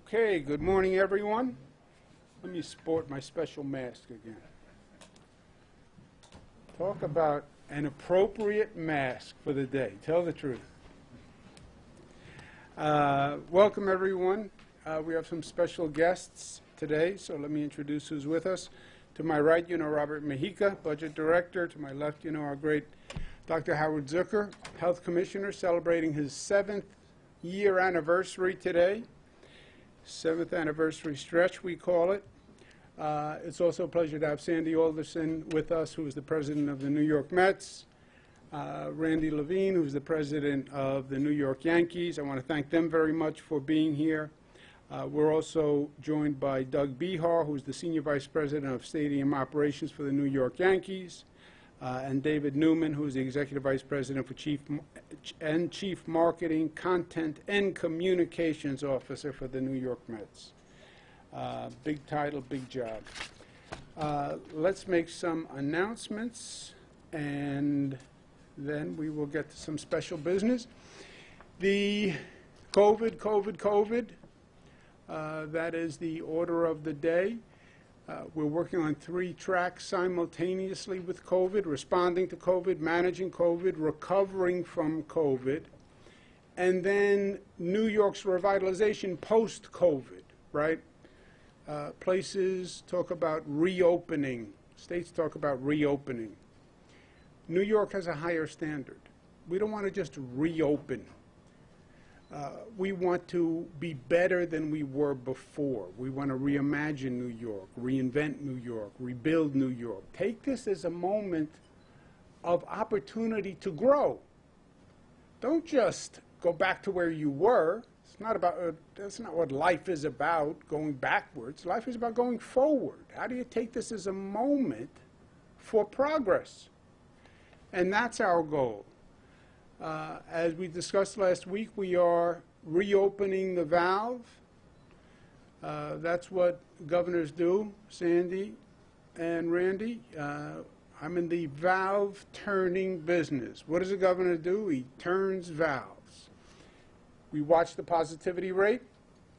Okay, good morning, everyone. Let me sport my special mask again. Talk about an appropriate mask for the day. Tell the truth. Welcome, everyone. We have some special guests today, so let me introduce who's with us. To my right, you know Robert Mejica, Budget Director. To my left, you know our great Dr. Howard Zucker, Health Commissioner, celebrating his 7th year anniversary today. 7th anniversary stretch, we call it. It's also a pleasure to have Sandy Alderson with us, who is the president of the New York Mets. Randy Levine, who's the president of the New York Yankees. I want to thank them very much for being here. We're also joined by Doug Behar, who's the senior vice president of stadium operations for the New York Yankees, and David Newman, who's the executive vice president for chief marketing, content, and communications officer for the New York Mets. Big title, big job. Let's make some announcements, and then we will get to some special business. The COVID. That is the order of the day. We're working on 3 tracks simultaneously with COVID: responding to COVID, managing COVID, recovering from COVID, and then New York's revitalization post-COVID, right? Places talk about reopening. States talk about reopening. New York has a higher standard. We don't want to just reopen. We want to be better than we were before. We want to reimagine New York, reinvent New York, rebuild New York. Take this as a moment of opportunity to grow. Don't just go back to where you were. It's not about, that's not what life is about, going backwards. Life is about going forward. How do you take this as a moment for progress? And that's our goal. As we discussed last week, we are reopening the valve. That's what governors do, Sandy and Randy. I'm in the valve turning business. What does a governor do? He turns valves. We watch the positivity rate.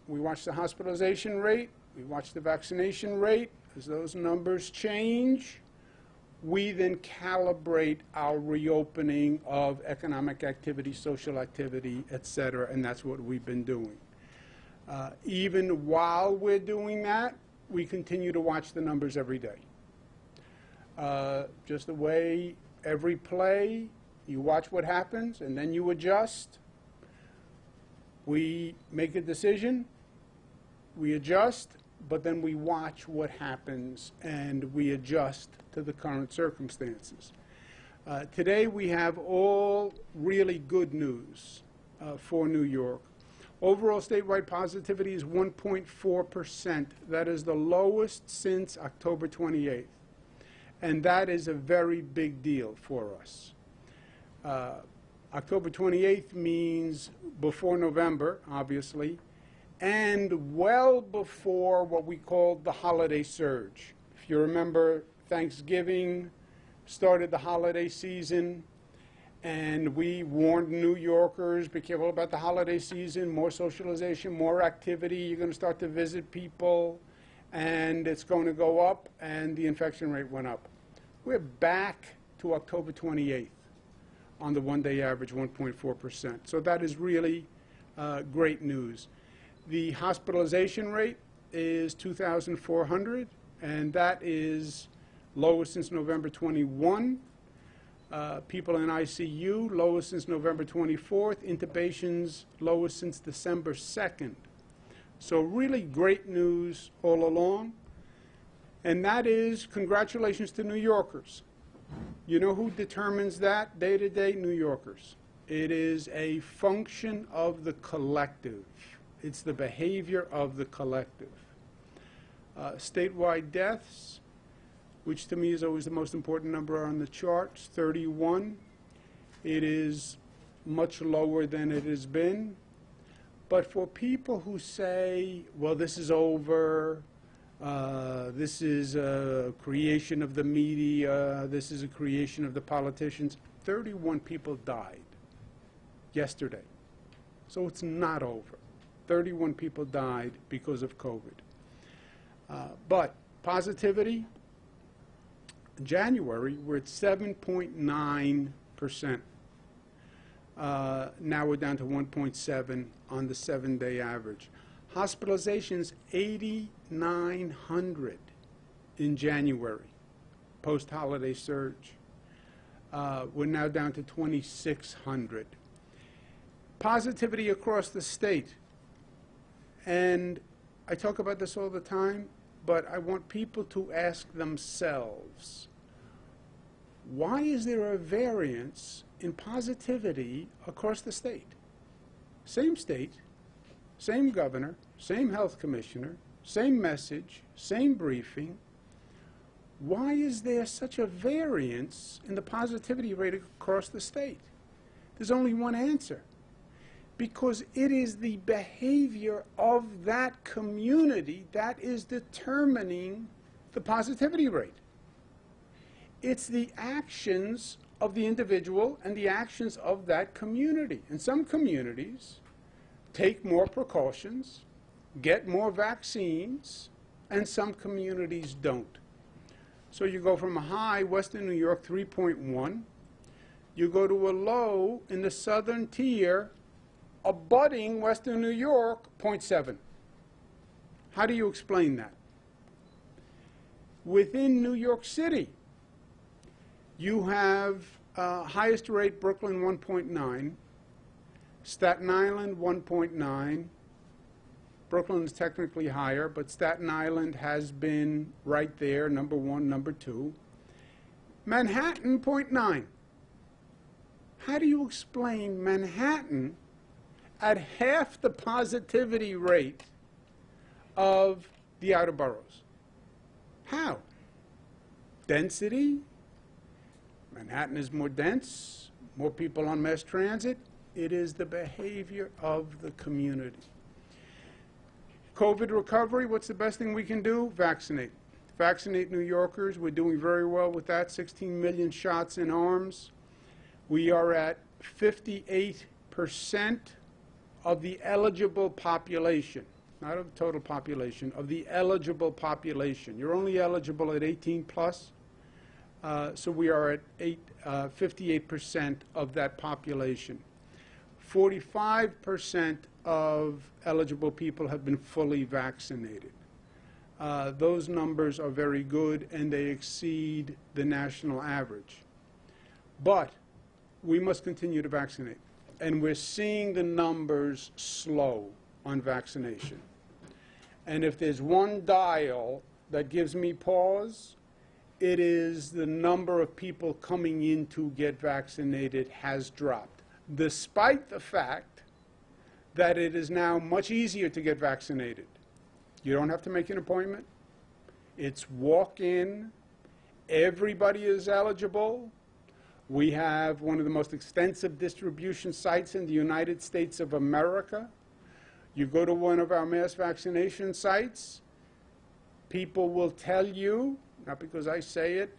We watch the hospitalization rate. We watch the vaccination rate. As those numbers change, we then calibrate our reopening of economic activity, social activity, etc., and that's what we've been doing. Even while we're doing that, we continue to watch the numbers every day. Just the way every play, you watch what happens, and then you adjust. We make a decision, we adjust, but then we watch what happens and we adjust to the current circumstances. Today we have all really good news for New York. Overall statewide positivity is 1.4%. That is the lowest since October 28th. And that is a very big deal for us. October 28th means before November, obviously, and well before what we called the holiday surge. If you remember, Thanksgiving started the holiday season, and we warned New Yorkers, be careful about the holiday season, more socialization, more activity, you're going to start to visit people, and it's going to go up, and the infection rate went up. We're back to October 28th on the one-day average, 1.4%. So that is really great news. The hospitalization rate is 2,400, and that is lowest since November 21. People in ICU, lowest since November 24th. Intubations, lowest since December 2nd. So really great news all along. And that is congratulations to New Yorkers. You know who determines that day to day? New Yorkers. It is a function of the collective. It's the behavior of the collective. Statewide deaths, which to me is always the most important number on the charts, 31. It is much lower than it has been. But for people who say, well, this is over, this is a creation of the media, this is a creation of the politicians, 31 people died yesterday. So it's not over. 31 people died because of COVID. But positivity, January, we're at 7.9%. Now we're down to 1.7 on the 7-day average. Hospitalizations, 8,900 in January, post-holiday surge. We're now down to 2,600. Positivity across the state. And I talk about this all the time, but I want people to ask themselves, why is there a variance in positivity across the state? Same state, same governor, same health commissioner, same message, same briefing. Why is there such a variance in the positivity rate across the state? There's only one answer. Because it is the behavior of that community that is determining the positivity rate. It's the actions of the individual and the actions of that community. And some communities take more precautions, get more vaccines, and some communities don't. So you go from a high, Western New York, 3.1. You go to a low in the southern tier, abutting Western New York, 0.7. How do you explain that? Within New York City, you have highest rate Brooklyn 1.9, Staten Island 1.9. Brooklyn is technically higher, but Staten Island has been right there, number 1, number 2. Manhattan 0.9. How do you explain Manhattan at half the positivity rate of the outer boroughs? How? Density? Manhattan is more dense, more people on mass transit. It is the behavior of the community. COVID recovery, what's the best thing we can do? Vaccinate. Vaccinate New Yorkers. We're doing very well with that. 16 million shots in arms. We are at 58% of the eligible population, not of the total population, of the eligible population. You're only eligible at 18 plus. So we are at 58% of that population. 45% of eligible people have been fully vaccinated. Those numbers are very good, and they exceed the national average. But we must continue to vaccinate. And we're seeing the numbers slow on vaccination. And if there's one dial that gives me pause, it is the number of people coming in to get vaccinated has dropped, despite the fact that it is now much easier to get vaccinated. You don't have to make an appointment. It's walk-in. Everybody is eligible. We have one of the most extensive distribution sites in the United States of America. You go to one of our mass vaccination sites, people will tell you, not because I say it,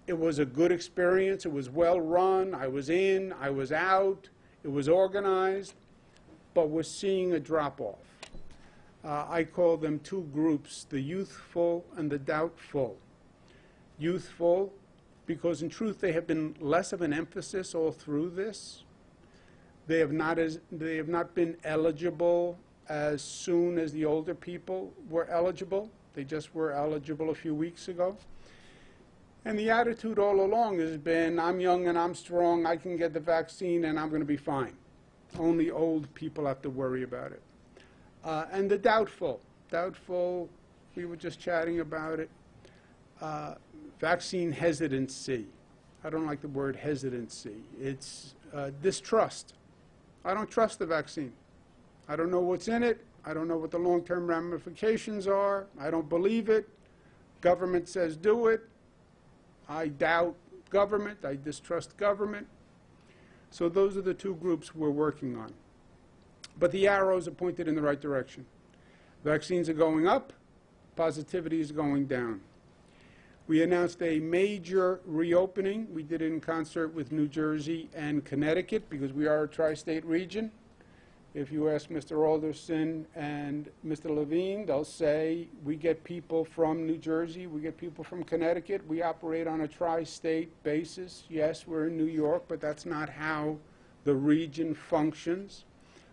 it was a good experience, it was well run, I was in, I was out, it was organized, but we're seeing a drop-off. I call them two groups, the youthful and the doubtful. Youthful, because in truth they have been less of an emphasis all through this. They have not been eligible as soon as the older people were eligible. They just were eligible a few weeks ago. And the attitude all along has been, I'm young and I'm strong, I can get the vaccine and I'm going to be fine. Only old people have to worry about it. And the doubtful, we were just chatting about it. Vaccine hesitancy. I don't like the word hesitancy. It's distrust. I don't trust the vaccine. I don't know what's in it. I don't know what the long-term ramifications are. I don't believe it. Government says do it. I doubt government. I distrust government. So those are the two groups we're working on. But the arrows are pointed in the right direction. Vaccines are going up. Positivity is going down. We announced a major reopening. We did it in concert with New Jersey and Connecticut because we are a tri-state region. If you ask Mr. Alderson and Mr. Levine, they'll say, we get people from New Jersey, we get people from Connecticut, we operate on a tri-state basis. Yes, we're in New York, but that's not how the region functions.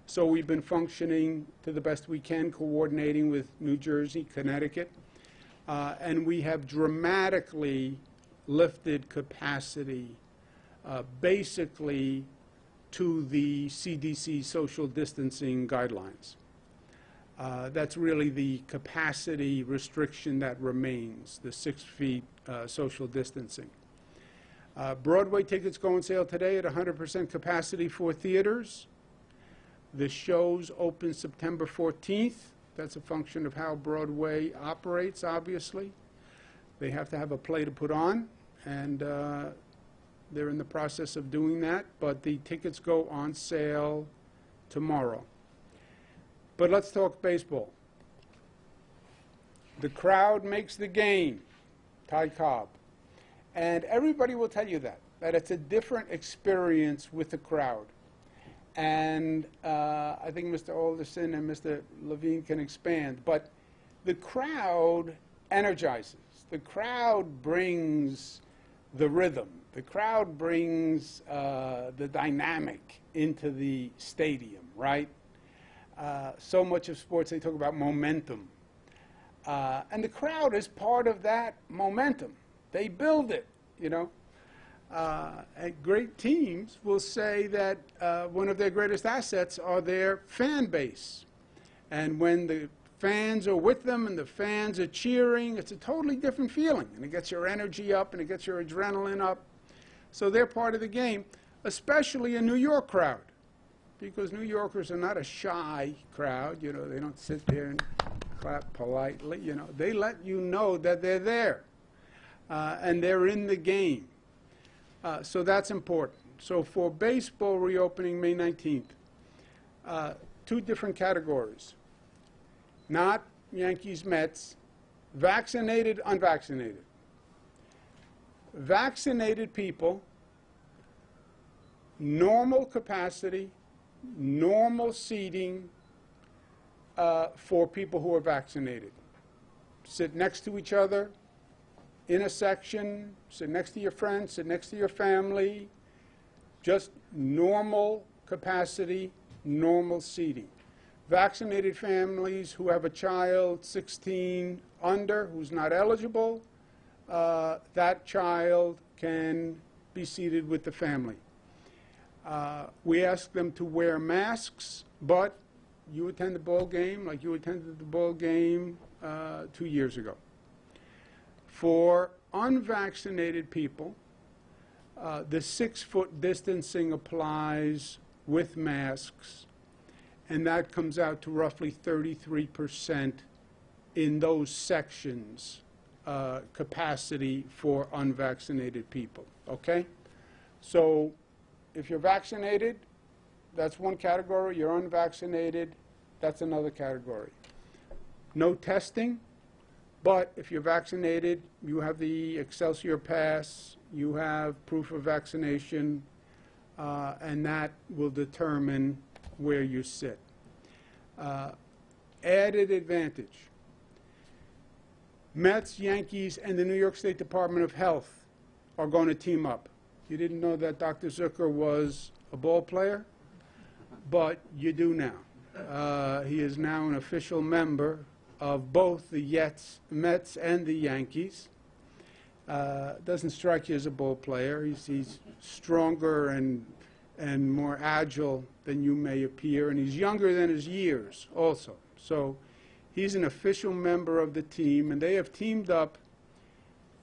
So we've been functioning to the best we can, coordinating with New Jersey, Connecticut, and we have dramatically lifted capacity, basically to the CDC social distancing guidelines. That's really the capacity restriction that remains, the 6 feet social distancing. Broadway tickets go on sale today at 100% capacity for theaters. The shows open September 14th. That's a function of how Broadway operates, obviously. They have to have a play to put on, and they're in the process of doing that, but the tickets go on sale tomorrow. But let's talk baseball. The crowd makes the game, Ty Cobb. And everybody will tell you that it's a different experience with the crowd. And I think Mr. Alderson and Mr. Levine can expand, but the crowd energizes. The crowd brings the rhythm. The crowd brings the dynamic into the stadium, right? So much of sports, they talk about momentum. And the crowd is part of that momentum. They build it, you know. And great teams will say that one of their greatest assets are their fan base. And when the fans are with them and the fans are cheering, it's a totally different feeling. And it gets your energy up and it gets your adrenaline up. So they're part of the game, especially a New York crowd, because New Yorkers are not a shy crowd. You know, they don't sit there and clap politely. You know, they let you know that they're there and they're in the game. So that's important. So for baseball reopening May 19th, 2 different categories. Not Yankees, Mets, vaccinated, unvaccinated. Vaccinated people, normal capacity, normal seating for people who are vaccinated. Sit next to each other in a section, sit next to your friends, sit next to your family, just normal capacity, normal seating. Vaccinated families who have a child 16 under who's not eligible, that child can be seated with the family. We ask them to wear masks, but you attend the ball game like you attended the ball game 2 years ago. For unvaccinated people, the 6-foot distancing applies with masks, and that comes out to roughly 33% in those sections capacity for unvaccinated people, okay? So if you're vaccinated, that's one category. You're unvaccinated, that's another category. No testing, but if you're vaccinated, you have the Excelsior Pass, you have proof of vaccination, and that will determine where you sit. Added advantage. Mets, Yankees, and the New York State Department of Health are going to team up. You didn't know that Dr. Zucker was a ball player, but you do now. He is now an official member of both the Mets and the Yankees. Doesn't strike you as a ball player. He's stronger and more agile than you may appear, and he's younger than his years also. So he's an official member of the team, and they have teamed up.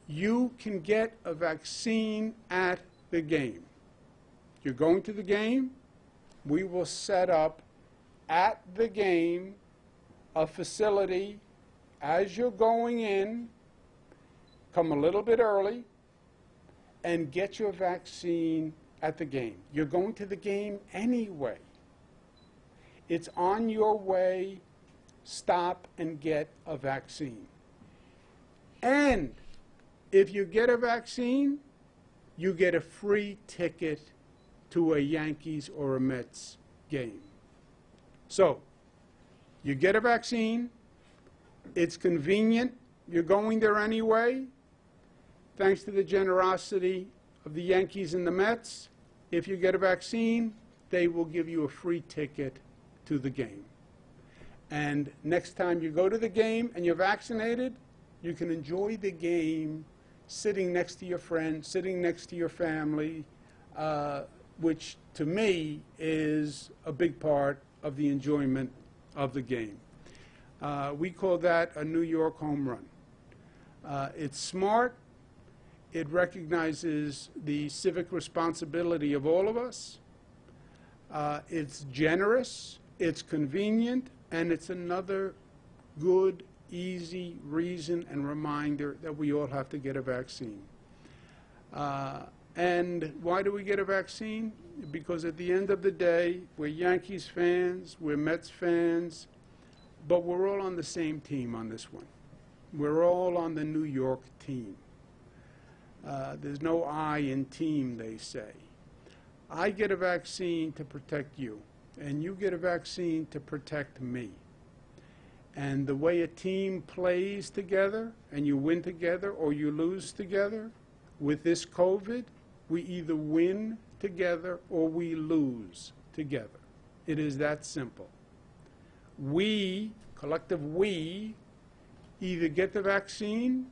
You can get a vaccine at the game. You're going to the game, we will set up at the game a facility. As you're going in, come a little bit early and get your vaccine at the game. You're going to the game anyway. It's on your way. Stop and get a vaccine. And if you get a vaccine, you get a free ticket to a Yankees or a Mets game. So, you get a vaccine, it's convenient, you're going there anyway, thanks to the generosity of the Yankees and the Mets. If you get a vaccine, they will give you a free ticket to the game. And next time you go to the game and you're vaccinated, you can enjoy the game sitting next to your friends, sitting next to your family, which to me is a big part of the enjoyment of the game. We call that a New York home run. It's smart. It recognizes the civic responsibility of all of us. It's generous, it's convenient, and it's another good, easy reason and reminder that we all have to get a vaccine. And why do we get a vaccine? Because at the end of the day, we're Yankees fans, we're Mets fans, but we're all on the same team on this one. We're all on the New York team. There's no I in team, they say. I get a vaccine to protect you, and you get a vaccine to protect me. And the way a team plays together, and you win together or you lose together, with this COVID, we either win together or we lose together. It is that simple. We, collective we, either get the vaccine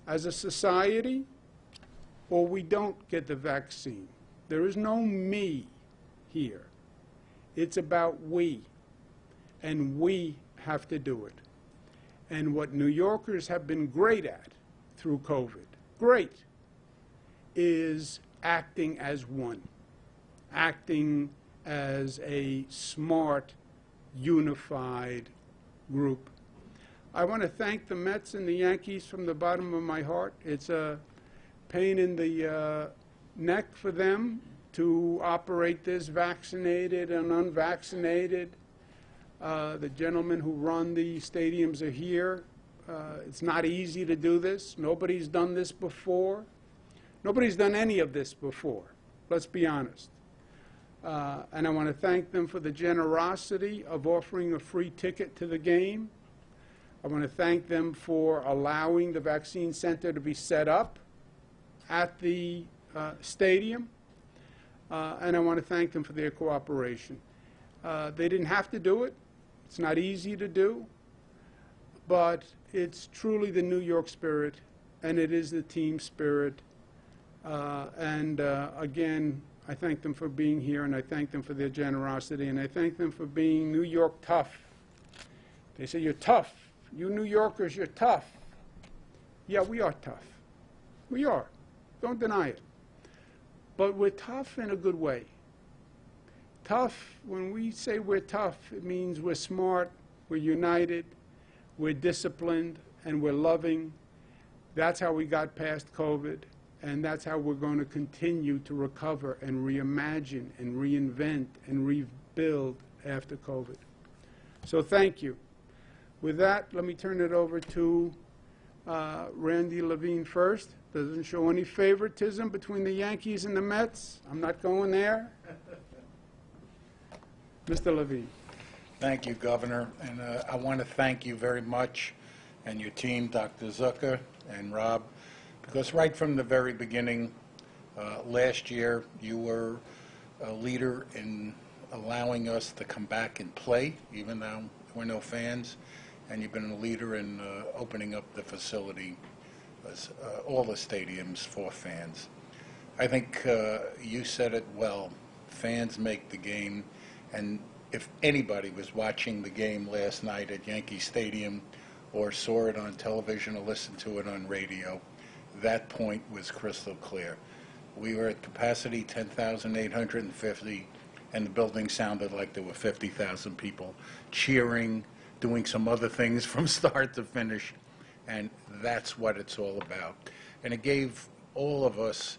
as a society or we don't get the vaccine. There is no me here. It's about we, and we have to do it. And what New Yorkers have been great at through COVID, great, is acting as one, acting as a smart, unified group. I want to thank the Mets and the Yankees from the bottom of my heart. It's a pain in the neck for them to operate this, vaccinated and unvaccinated. The gentlemen who run the stadiums are here. It's not easy to do this. Nobody's done this before. Nobody's done any of this before, let's be honest. And I want to thank them for the generosity of offering a free ticket to the game. I want to thank them for allowing the vaccine center to be set up at the stadium. And I want to thank them for their cooperation. They didn't have to do it. It's not easy to do. But it's truly the New York spirit, and it is the team spirit. Again, I thank them for being here, and I thank them for their generosity, and I thank them for being New York tough. They say, you're tough. You New Yorkers, you're tough. Yeah, we are tough. We are. Don't deny it. But we're tough in a good way. Tough, when we say we're tough, it means we're smart, we're united, we're disciplined, and we're loving. That's how we got past COVID, and that's how we're going to continue to recover and reimagine and reinvent and rebuild after COVID. So thank you. With that, let me turn it over to Randy Levine first. Doesn't show any favoritism between the Yankees and the Mets. I'm not going there. Mr. Levine. Thank you, Governor. And I want to thank you very much and your team, Dr. Zucker and Rob, because right from the very beginning, last year, you were a leader in allowing us to come back and play, even though we're no fans, and you've been a leader in opening up the facility, all the stadiums for fans. I think you said it well. Fans make the game, and if anybody was watching the game last night at Yankee Stadium or saw it on television or listened to it on radio, that point was crystal clear. We were at capacity 10,850, and the building sounded like there were 50,000 people cheering, doing some other things from start to finish, and that's what it's all about. And it gave all of us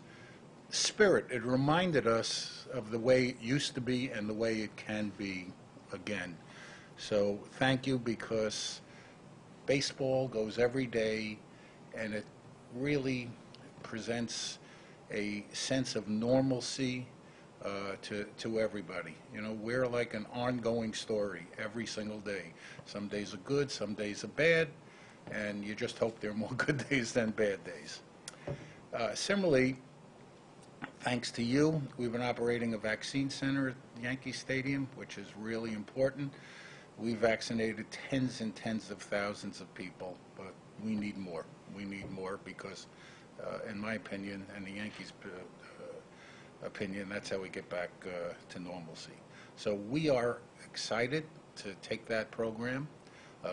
spirit. It reminded us of the way it used to be and the way it can be again. So thank you, because baseball goes every day, and it really presents a sense of normalcy, to everybody. You know, we're like an ongoing story every single day. Some days are good, some days are bad, and you just hope there are more good days than bad days. Similarly, thanks to you, we've been operating a vaccine center at Yankee Stadium, which is really important. We vaccinated tens and tens of thousands of people, but we need more. We need more because, in my opinion, and the Yankees' opinion, that's how we get back to normalcy. So we are excited to take that program,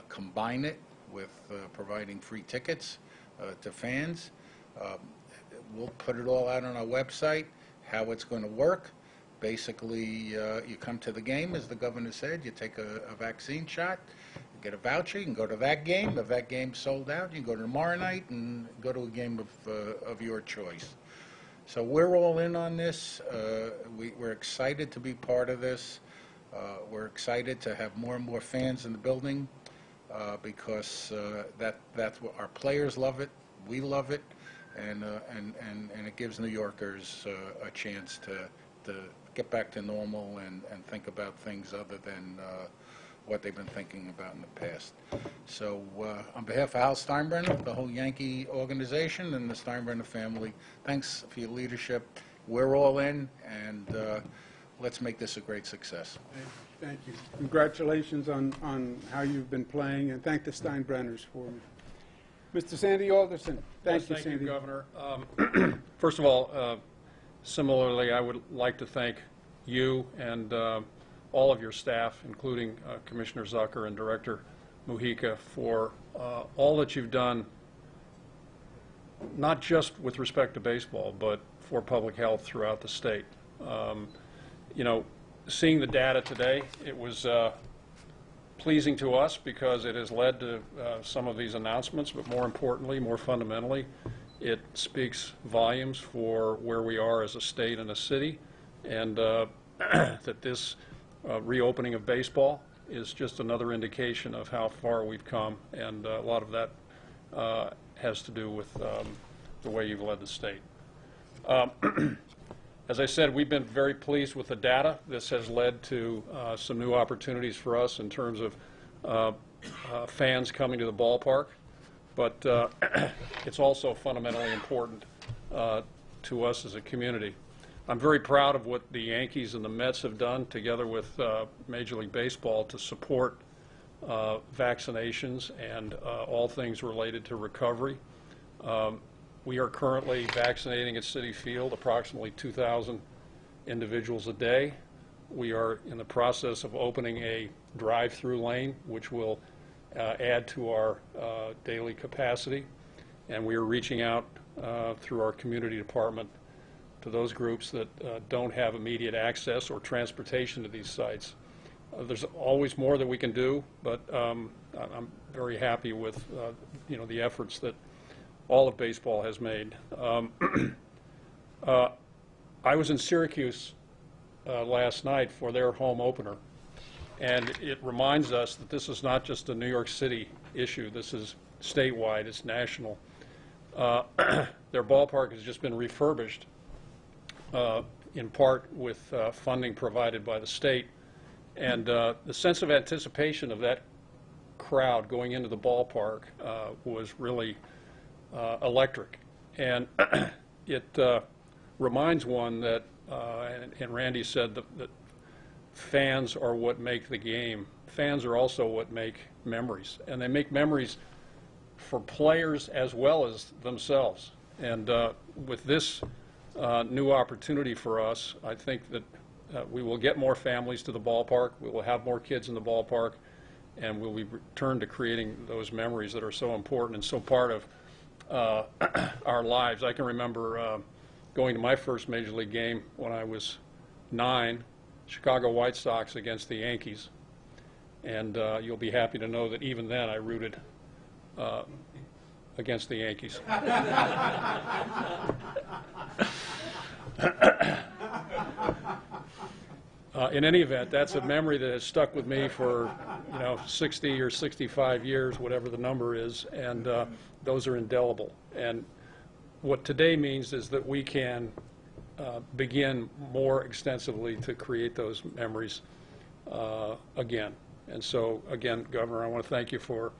combine it with providing free tickets to fans. We'll put it all out on our website, how it's going to work. Basically, you come to the game, as the governor said, you take a vaccine shot, you get a voucher, you can go to that game. If that game's sold out, you can go to tomorrow night and go to a game of your choice. So we're all in on this. We're excited to be part of this. We're excited to have more and more fans in the building because that's what our players love it, we love it, and it gives New Yorkers a chance to get back to normal and think about things other than what they've been thinking about in the past. So on behalf of Hal Steinbrenner, the whole Yankee organization, and the Steinbrenner family, thanks for your leadership. We're all in, and let's make this a great success. Thank you. Congratulations on how you've been playing, and thank the Steinbrenners for me. Mr. Sandy Alderson. Thank you, Sandy. Thank you, Governor. First of all, similarly, I would like to thank you and all of your staff, including Commissioner Zucker and Director Mujica, for all that you've done, not just with respect to baseball, but for public health throughout the state. You know, seeing the data today, it was pleasing to us because it has led to some of these announcements, but more importantly, more fundamentally, it speaks volumes for where we are as a state and a city, and that this reopening of baseball is just another indication of how far we've come, and a lot of that has to do with the way you've led the state. As I said, we've been very pleased with the data. This has led to some new opportunities for us in terms of fans coming to the ballpark, but it's also fundamentally important to us as a community. I'm very proud of what the Yankees and the Mets have done together with Major League Baseball to support vaccinations and all things related to recovery. We are currently vaccinating at Citi Field approximately 2,000 individuals a day. We are in the process of opening a drive-through lane, which will add to our daily capacity. And we are reaching out through our community department to those groups that don't have immediate access or transportation to these sites. There's always more that we can do, but I'm very happy with the efforts that all of baseball has made. I was in Syracuse last night for their home opener, and it reminds us that this is not just a New York City issue. This is statewide. It's national. Their ballpark has just been refurbished, in part with funding provided by the state, and the sense of anticipation of that crowd going into the ballpark was really electric, and it reminds one that, and Randy said that fans are what make the game. Fans are also what make memories, and they make memories for players as well as themselves. And with this new opportunity for us, I think that we will get more families to the ballpark, we will have more kids in the ballpark, and we'll return to creating those memories that are so important and so part of our lives. I can remember going to my first Major League game when I was 9, Chicago White Sox against the Yankees, and you'll be happy to know that even then I rooted against the Yankees. In any event, that's a memory that has stuck with me for 60 or 65 years, whatever the number is, and those are indelible. And what today means is that we can begin more extensively to create those memories again. And so, again, Governor, I want to thank you for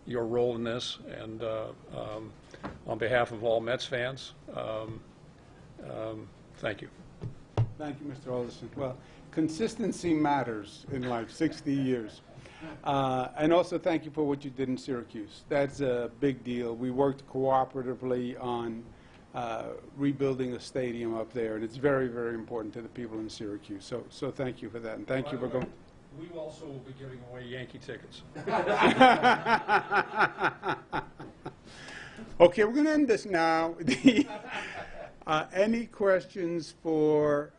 your role in this, and on behalf of all Mets fans, thank you. Thank you, Mr. Alderson. Well, consistency matters in life, 60 years. And also thank you for what you did in Syracuse. That's a big deal. We worked cooperatively on rebuilding a stadium up there, and it's very, very important to the people in Syracuse. So thank you for that, and thank you for going. We also will be giving away Yankee tickets. Okay, we're going to end this now. Any questions for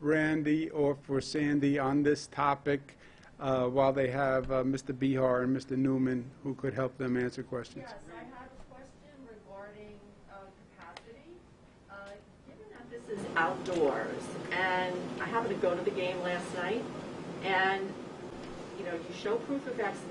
Randy or for Sandy on this topic while they have Mr. Bihar and Mr. Newman who could help them answer questions? Yes, I have a question regarding capacity. Given that this is outdoors, and I happened to go to the game last night, and you show proof of vaccination.